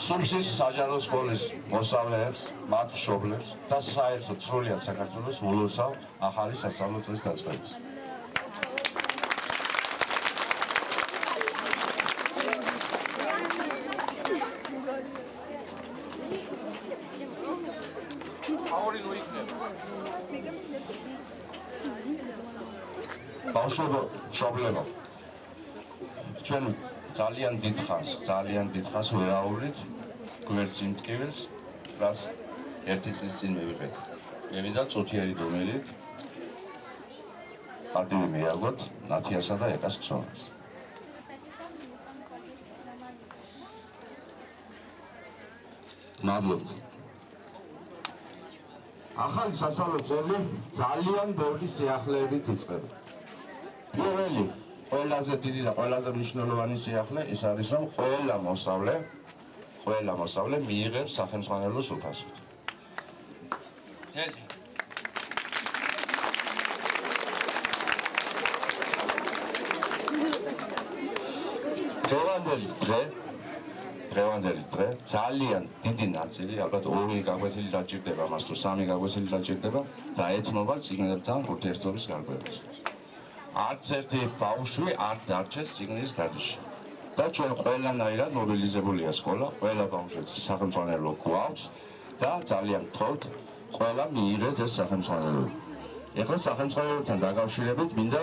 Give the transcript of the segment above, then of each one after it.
სუმსის საჯარო სკოლის მოსწავლეებს, მათ მშობლებს და საერთოდ სრულად საქართველოს ულოცავ ახალი სასწავლო წლის დაწყებას. ბავშვებო, მშობლებო, ჩვენ ძალიან დიდ ხანს ვერაუვლით გვერდს იმ ტკივილს, რაც ერთი წლის წინ მივიღეთ. მე მინდა წუთიერი დომილით პატივი მიაგოთ ნათიასა და ეკას ქსონას. მადლობთ. ახალი სასწავლო წელი ძალიან ბევრი სიახლეებით იწყება. პირველი, ყველაზე დიდი და ყველაზე მნიშვნელოვანი სიახლე ის არის, რომ ყველა მოსწავლე მიიღებს სახელმძღვანელოს უფასოდ. დღევანდელი დღე ძალიან დიდი ნაწილი, ალბათ 2 გაკვეთილი დაჭირდება, მას თუ 3 გაკვეთილი დაჭირდება და ეთნობა წიგნებთან ურთიერთობის გარკვევას. არც ერთი ბავშვი არ დარჩეს წიგნის გარეშე. და ჩვენ ყველანაირად მობილიზებულია სკოლა, ყველა ბავშვს სახელმძღვანელო გვაქვს და ძალიან გთხოვთ, ყველა მიიღეთ ეს სახელმძღვანელოები. ეხლა სახელმძღვანელოებთან დაკავშირებით მინდა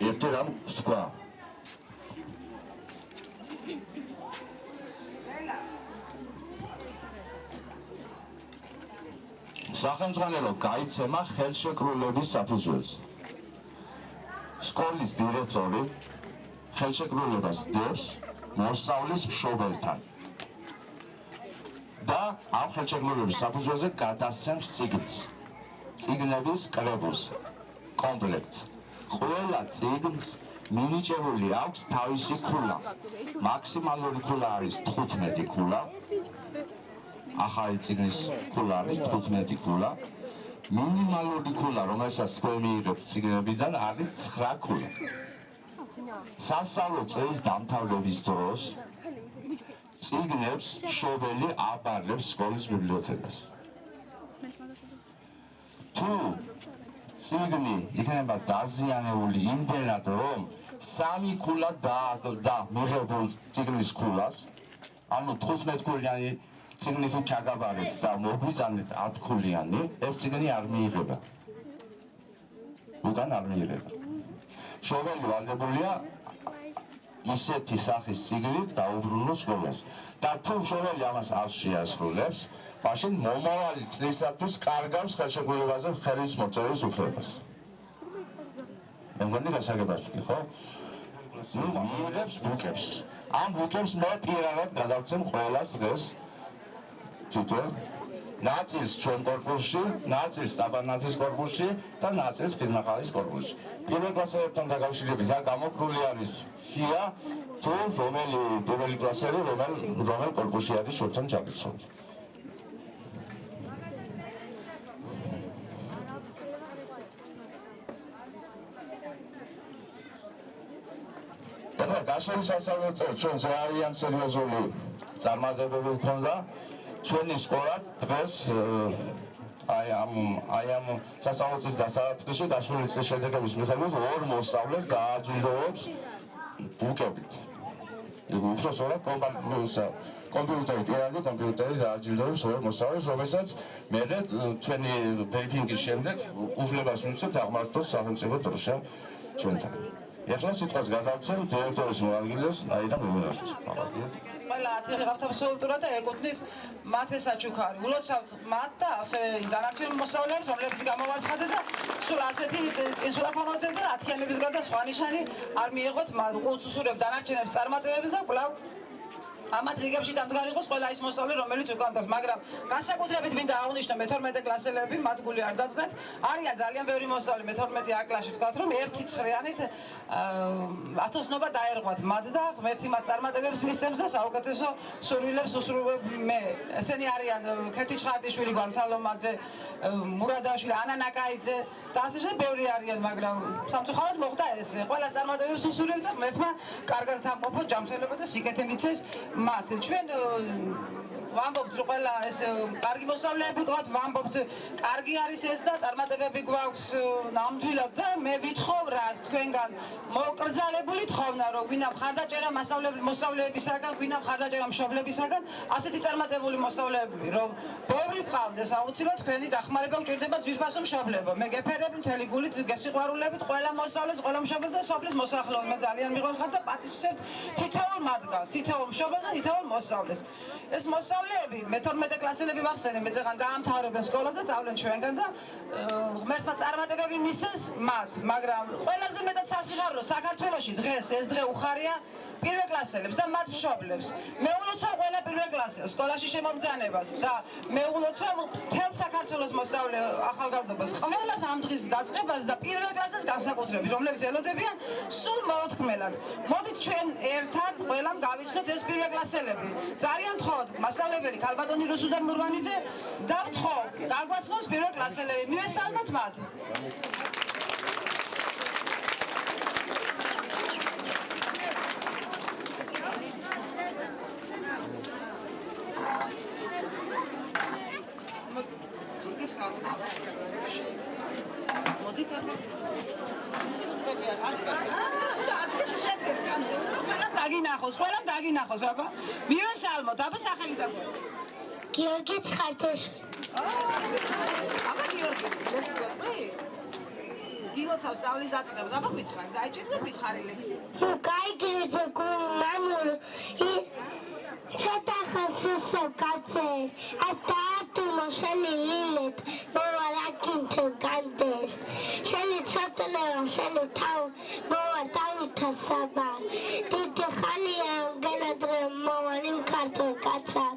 ერთი რამ ვთქვა. სახელმძღვანელო გაიცემა ხელშეკრულების საფუძველზე. სკოლის დირექტორი ხელშეკრულებას დებს მოსწავლის მშობელთან და ამ ხელშეკრულების საფუძველზე გადასცემს წიგნების კრებულს, კომპლექტს. ყველა წიგნს მინიჭებული აქვს თავისი ქულა. მაქსიმალური ქულა არის 15 ქულა. ახალი წიგნის ქულა არის 15 ქულა. მინიმალური ქულა, რომელსაც თქვენ მიიღებთ წიგნებიდან, არის 9 ქულა. სასწავლო წლის დამთავრების დროს წიგნებს მშობელი აბარებს სკოლის ბიბლიოთეკას. თუ წიგნი იქნება დაზიანებული იმდენად, რომ 3 ქულა დააკლდა მიღებულ წიგნის ქულას, ანუ 15 ქულიანი წიგნი თუ ჩაგაბარეთ და მოგვიწანეთ 10 ქულიანი, ეს წიგნი არ მიიღება. უკან არ მიიღება. მშობელი ვალდებულია ისეთი სახის წიგნით დაუბრუნოს სკოლას. და თუ მშობელი ამას არ შეასრულებს, მაშინ მომავალი წლისათვის კარგავს ხელშეკრულებაზე ხელის მოწერის უფლებას. მე მგონი გასაგებად ვთქვი, ხო? მიიღებს ბუკებს. ამ ბუკებს მე პირადად გადავცემ ყველას დღეს. თვითონ ნაწილს ჩვენ კორპუსში, ნაწილს სტაბანათის კორპუსში და ნაწილს ყირნახალის კორპუსში. პირველ კლასელებთან დაკავშირებით რა გამოკრული არის სია, თუ რომელი პირველი კლასელი რომელ კორპუსში არის ჩვენთან ჩაგიცველი. ეხლა გასული სასწავლო წელს ჩვენ ძალიან სერიოზული წარმატებები გვქონდა. ჩვენი სკოლა დღეს აი ამ სასწავლო წლის დასაწყისში გასული წლის შედეგების მიხედვით 2 მოსწავლეს დააჯილდოვებს ბუკებით. უფრო სწორად კომპიუტერი პირადი კომპიუტერი დააჯილდოვებს ორ მოსწავლეს, რომელსაც მერე ჩვენი ბრიფინგის შემდეგ უფლებას მივცემთ აღმართოს სახელმწიფო დროშა ჩვენთან. ეხლა სიტყვას გადავცემ დირექტორის მოადგილეს აირა მემონაშვილს. ყველა ათიღებთ აბსოლუტურად და ეკუთვნის მათ ეს საჩუქარი. ულოცავთ მათ და ასევე დანარჩენ მოსწავლეებს, რომლებიც გამოვაცხადეთ და სულ ასეთი წინსვლა ქონოდეთ და 10-იანების გარდა სხვა ნიშანი არ მიიღოთ, უყურთ უსურვებ დანარჩენებს წარმატებებს და კვლავ ამათ რიგებში დამდგარი იყოს ყველა ის მოსწავლე, რომელიც უკან დგას, მაგრამ განსაკუთრებით მინდა აღვნიშნო მე-12 კლასელები, მათ გული არ დაცდათ. არიან ძალიან ბევრი მოსწავლე მე-12 A კლასში ვთქვათ, რომ ერთი ცხრიანით ათოსნობა დაერღვათ მათ და ღმერთი მათ წარმატებებს მისცემს და საუკეთესო სურვილებს უსურვებ მე. ესენი არიან ქეთი ჩხარდიშვილი, გვანცალომაძე, მურადაშვილი, ანა ნაკაიძე და ასე ბევრი არიან, მაგრამ სამწუხაროდ მოხდა ესე. ყველა წარმატებებს უსურვებ და ღმერთმა კარგად თამყოფოთ, ჯანმრთელობა და სიკეთე მიცეს. მათ ჩვენ ვამბობთ რომ ყველა ეს კარგი მოსწავლეები გვაქვს, ვამბობთ კარგი არის ეს და წარმატებები გვაქვს ნამდვილად და მე ვითხოვ რას თქვენგან მოკრძალებული თხოვნა რომ გვინდა მხარდაჭერა მოსწავლეებისაგან, გვინდა მხარდაჭერა მშობლებისაგან, ასეთი წარმატებული მოსწავლეები რომ ბევრი გყავდეს, აუცილებლად თქვენი დახმარება გჭირდება ძვირფასო მშობლებო. მე გეფერებ მთელი გულით, გესიყვარულებით ყველა მოსწავლეს, ყველა მშობელს და სოფლის მოსახლეობას. მე ძალიან მიყვარხარ და პატივისცემთ თითოეულ მათგანს, თითოეულ მშობელს და თითოეულ მოსწავლეს. ეს მოსწავლეები მე-12 კლასელები ვახსენე, მე ძაღან დაამთავრებენ სკოლას და წავლენ ჩვენგან და ღმერთმა წარმატებები მისცეს მათ, მაგრამ ყველაზე მეტად სასიხარულო საქართველოში დღეს ეს დღე უხარია პირველ კლასელებს და მათ მშობლებს. მე ულოცავ ყველა პირველ კლასელს სკოლაში შემომბრძანებას და მე ულოცავ მთელ საქართველოს მოსწავლე ახალგაზრდობას ყველას ამ დღის დაწყებას და პირველ კლასელს განსაკუთრებით, რომლებიც ელოდებიან სულ მოუთქმელად. მოდით ჩვენ ერთად ყველამ გავიცნოთ ეს პირველ კლასელები. ძალიან ვთხოვთ მასწავლებელი ქალბატონი რუსუდან მურვანიძე და ვთხოვ გაგვაცნოს პირველ კლასელები. მივესალმოთ მათ. ყველამ დაგინახოს, აბა. მივესალმოთ, აბა სახელი და გვერდი. გიორგი ცხარდაშვილი. აბა გიორგი, ლექსი. გილოცავ სწავლის დაწყებას, აბა გითხარ, დაიჭირდა გითხარი ლექსი. გაიგეძე მამულ შეთახასო კაცე, ატატუმო შენი ლილეთ, მოვარაკინთ განდეს. შენი ცოტნევა, შენი თავ, მოვარდავითა საბა. დიდი ხანია გენადრე მოვარი ქართულ კაცად.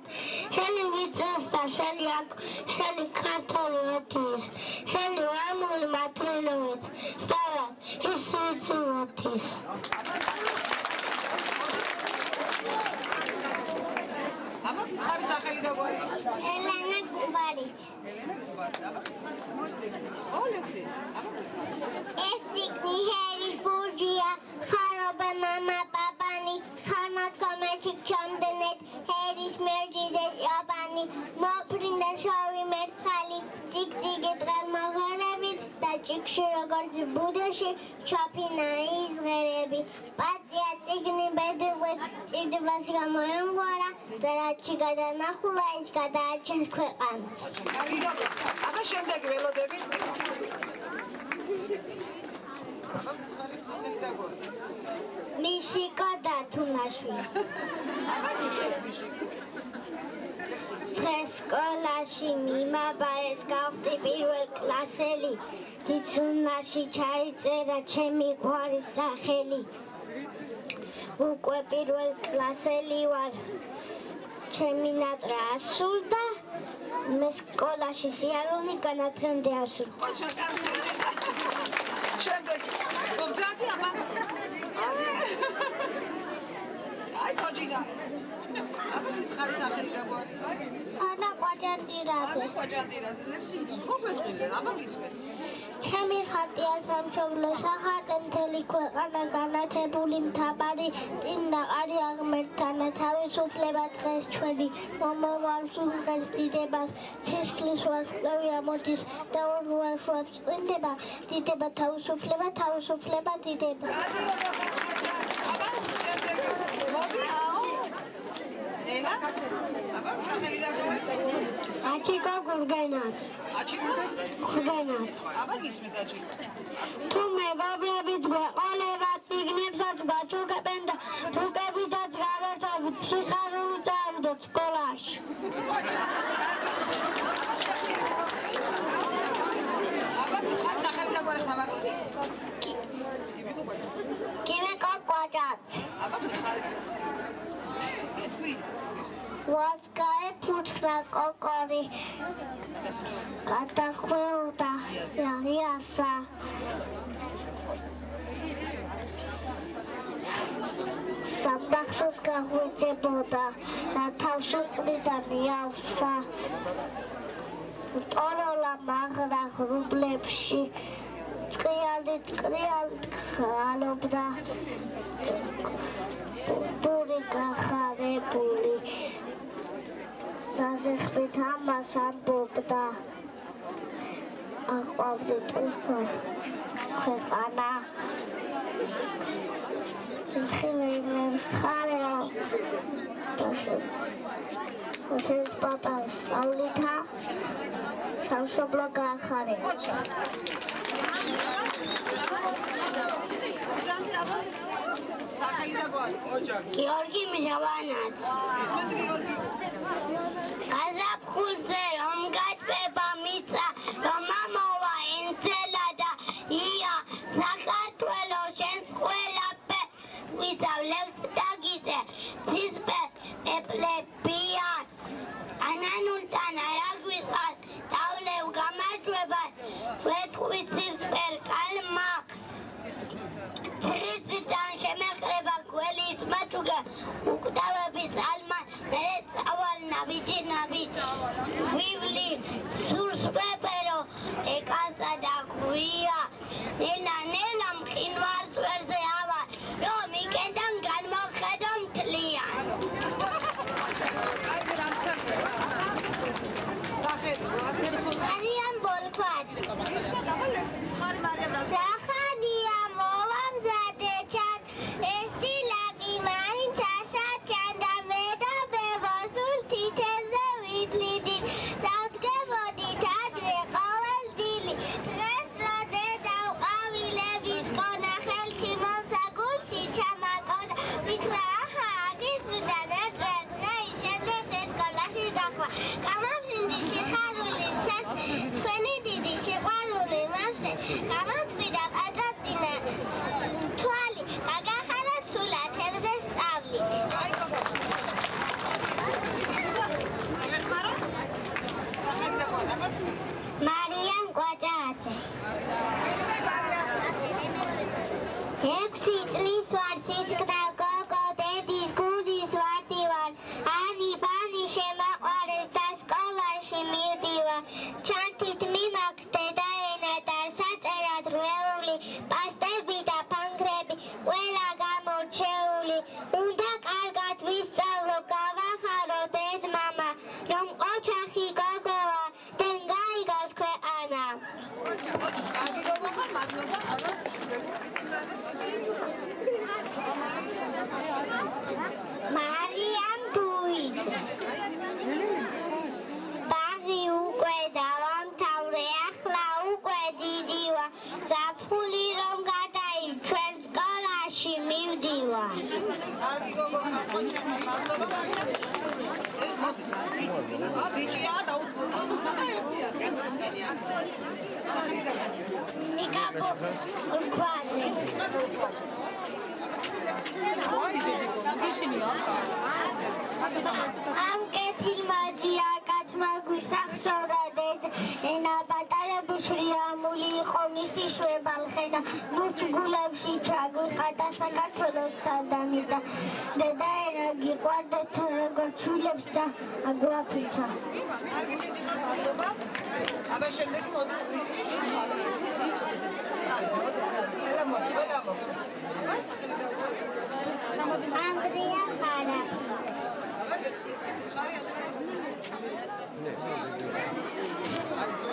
შენი ვიცეს და შენი ქართული ეთის. შენი მამული მატრინოვიც, სწორად ის ვიცი მოთის. აბა ხარი სახელი და გვარი. ელენა გუბარიჩი. ელენა გუბარიჩი. აბა ო ლექსი. ეს ციგნი ჰერი ბურჯია, ხარობა მამა პაპანი, ხარმა კომეჩი ჩამდენეთ, ჰერის მერჯიდე აბანი, მოფრინდა შავი მერცხალი, ციგციგი ტრალმაღარებით და ჭიქში როგორც ბუდეში, ჩაფინა იზღერები. პაცია ციგნი ბედიღეთ, წიგდებას გამოემგვარა და რაჩი გადანახულა ის გადააჩენს ქვეყანას. აბა შემდეგ ველოდები. მიშიკო დათუნაშვილი. დღეს სკოლაში მიმაბარეს გავხდი პირველ კლასელი. დიცუნაში ჩაიწერა ჩემი გვარის სახელი. უკვე პირველ კლასელი ვარ. ჩემი ნატრა ასრულდა. მე სკოლაში სიარული განათლემდე ასრულდა. შემდეგ გობძადი აბა. აი კოჯინა. აბა ხარი სახელი და გვარი. ანა ყვაჭანდირაძე. ანა ყვაჭანდირაძე. ლექსი ხო გეტყვილი, აბა გისმენ. ჩემი ხატია სამშობლო სახატე მთელი ქვეყანა განათებული მთავარი წინა ყარი აღმერთთან თავისუფლება დღეს ჩვენი მომავალს უღებს დიდებას სისხლის ვარსკვლავი ამოდის და ვარსკვლავს წინდება დიდება თავისუფლება დიდება. აბა შემდეგ მოდი აბა სახელი და აჩიკო გურგენაც. აჩიკო? გურგენაც. აბა გისმით აჩიკო. თუ მეგობრებით გვეყოლებათ ციგნებსაც გაჩუქებენ და თუკებითაც გავერთობთ სიხარული წავიდოთ სკოლაში. აბა სახელი და გვარი ხმა მაგო. კივიკო კვაჭაც. აბა ხარ. ეთქვი ვაცკაე ფუჩხრა კოკორი. გადახვეუდა იასა. საბახსოს გაღვიძებოდა და თავშეყრიდან იავსა. ტოროლა მაგრა ღრუბლებში წყიალით ხალობდა პური გახარებული დაზეხვით ამას ამბობდა აყვავდით ქვეყანა ხარეო შენს პაპას სწავლითა სამშობლო გაახარე გიორგი მჟავანად გაზაფხულზე რომ გაჭვება მიწა რომ ამოვა ენცელა და ია საქართველო შენს ყველაფერ ვიზავლევს და გიწე ცისფერ პეპლებიან ანანულთან არა გვიყარ დავლევ გამარჯვებას ვეთქვი ცისფერ კალმახს ციხისიდან შემეყრება გველის მაჩუგა უკვდავების ალმა მერე წავალ ნაბიჯი ვივლი სურს ვეპერო ეკასა და ხვია ნელა მყინვარს ვერზე ავარ რომ იქიდან განმოხედო მთლიან არიან ბოლქვაძე სახანია მოვამზადე ჩან ეს დილაგი მაინც ასაჩან და მე და ბებოსულ თითებზე ვითლიდი დავდგებოდით ადრე ყოველ დილი დღეს როდე დავყვავილების კონა ხელში მომცა გულში ჩამაკონა ვითხრა აჰა აგისრდა დღე ისენდეს სკოლაში დახვა გამაფრინდი სიხარული თქვენი დიდი სიყვარული მასე გამომწვიდა პატროცინა თვალი გაგახარა სულათებზე სწავლით მარიამ კვაჭაძე 6 წლის ვარ ციტკდა გოგო დედის გულის ვარდი ვარ ანი ბანი შემაყვარეს და სკოლაში მივდივარ ჩანთით მიმაქვს დედაენა და საწერად რვეული პასტები და ფანგრები ყველა გამორჩეული უნდა კარგად ვისწავლო გავახარო დედმამა რომ ოჩახი გოგოა დენ გაიგოს ქვეყანა მარიამ ბუიძე ბაღი უკვე დავამთავრე ახლა უკვე დიდი ვარ ზაფხული რომ გადაი ჩვენ სკოლაში მივდივარ ბიჭია დაუწმოდა ნიკა გურქვაძე ამ კეთილმაძია კაცმა გვისახსოვრადეთ ენა პატარებუშვილი ამული იყო მისი შვებალხენა ლურჯ გულებში ჩაგვიხატა საქართველოს ცალდამიცა დედაენა გიყვარდეთ როგორც შვილებს და აგვაფიცა აბა შემდეგ მოდი ანდრია ხარა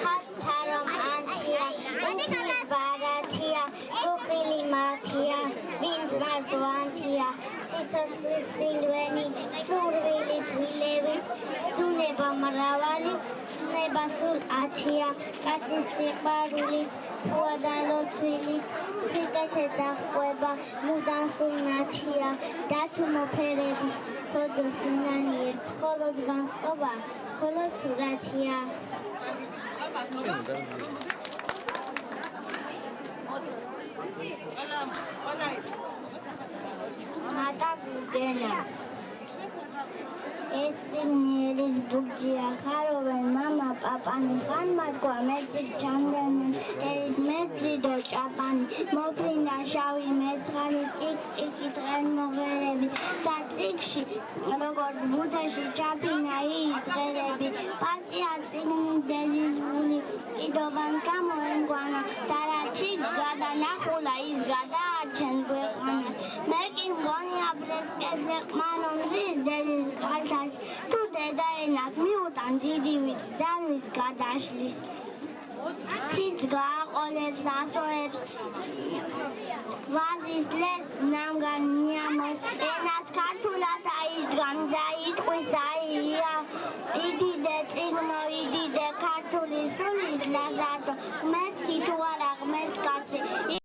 ხათარო ანთია ბარათია უხილი მათია ვინც მარტო ანთია სიც ცოცხლის ხილვენი, სურვილი თბილები, სტუნება მრავალი, ნება სულ 10-ია, კაცის სიყვარულით, თუადალოცვილით, სიკეთე დაჰყვება, მუდამ სულ 10-ია, და თუ მოფერების, ცოდვე ფინანიერ, მხოლოდ განწყობა, მხოლოდ სურათია. მატა გუგენა ეს წიგნიერის ბუგჯია ხარობენ მამა პაპანი ხან მათქვა მეძი ჩამდენი ერის მეძი დო ჭაპანი მოფრინდა შავი მესხარი ჭიკ-ჭიკი დღენ მოღერები და წიგში როგორც ბუთეში ჩაფინა იწყერები პატია წიგნდელიზული კიდობან გამოემგვანა და რა ჩიკ გადანახულა ის გადაარჩენ გვეყანა მე კი მგონია ბრესკებზე ყმანომზის დელის გალთაში თუ დედაენას მიუტან დიდი ვით ძალის გადაშლის თიც გააყოლებს ასოებს ვაზის ლეს ნამგან ნიამოს ენას ქართულად აიძგან და იტყვის აია იდიდე წიგნო იდიდე ქართული სულის ლაზარდო ღმერთი თუ არა ღმერთ კაცი